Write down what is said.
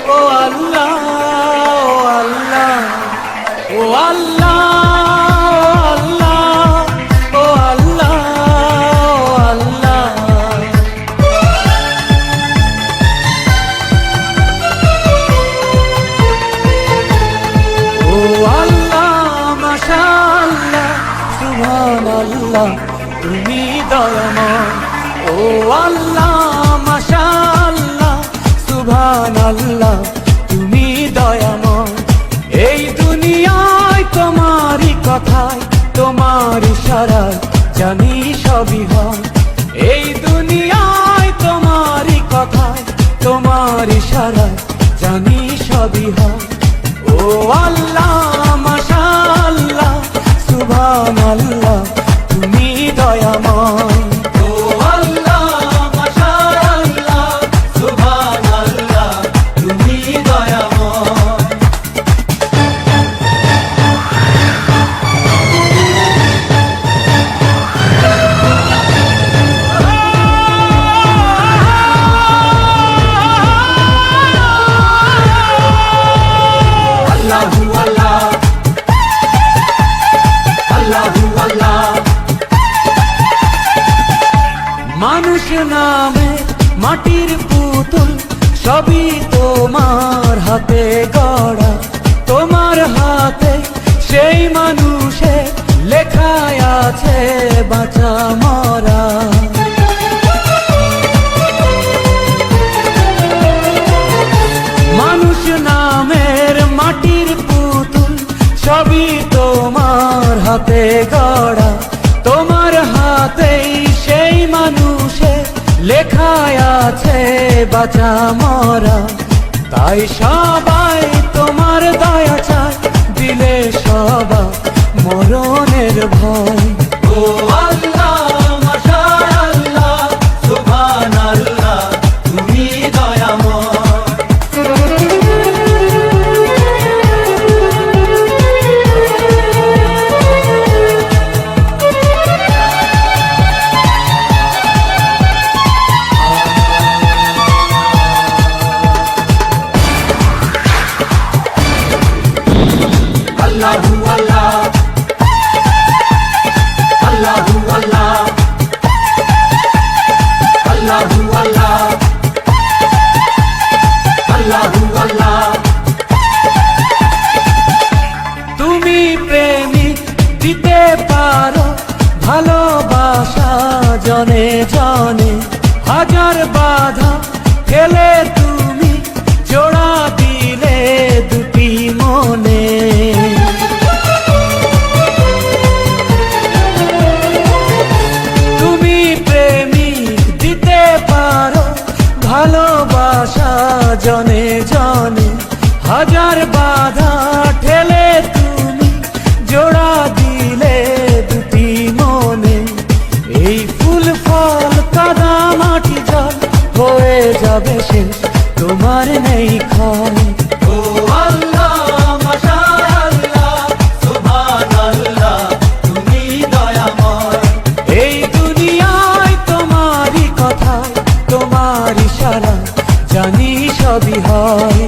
ও আল্লাহ ও আল্লাহ ও আল্লাহ ও আল্লাহ ও আল্লাহ মাশাআল্লাহ সুবহানাল্লাহ তুমি দয়াময় ও আল্লাহ মাশাআল্লাহ সুবহানাল্লাহ তুমি দয়াময় এই দুনিয়ায় তোমারই কথায় তোমার ইশারায় জানি সবই হয় এই দুনিয়ায় তোমারই কথায় তোমার ইশারায় জানি সবই হয় ও আল্লাহ মাশাআল্লাহ সুবহানাল্লাহ তুমি দয়াময় ও আল্লাহ মাশাআল্লাহ সুবহানাল্লাহ তুমি দয়াময় মানুষ নামে মাটির পুতুল সবই তোমার হাতে গড়া তোমার হাতে সেই মানুষে লেখায় আছে বাঁচা মরা মানুষ নামের মাটির পুতুল সবই তোমার হাতে গড়া তোমার হাতেই সেই মানুষে লেখায় আছে বাঁচা মরা তাই সবাই তোমার দয়া চায় দিলে সবাই মরণের ভয় ও আল্লাহ মাশাআল্লাহ সুবহানাল্লাহ তুমি দয়াময় Allahu Allah Allahu Allah Allahu Allah Allahu Allah তুমি প্রেমিক দিতে পারো ভালোবাসা জনে জনে হাজার বাধা ফেলে তুমি জোড়া দিলে দুটি মনে তুমি প্রেমিক দিতে পারো ভালোবাসা জনে জনে হাজার বাধা ঠেলে তুমি জোড়া দিলে দুটি মনে এই ফুল ফল কাদা মাটি জল হয়ে যাবে শেষ তোমার নেই ক্ষয় ও আল্লাহ মাশাআল্লাহ সুবহানাল্লাহ তুমি দয়াময় এই দুনিয়ায় তোমারই কথায় তোমার ইশারা জানি সবই হয়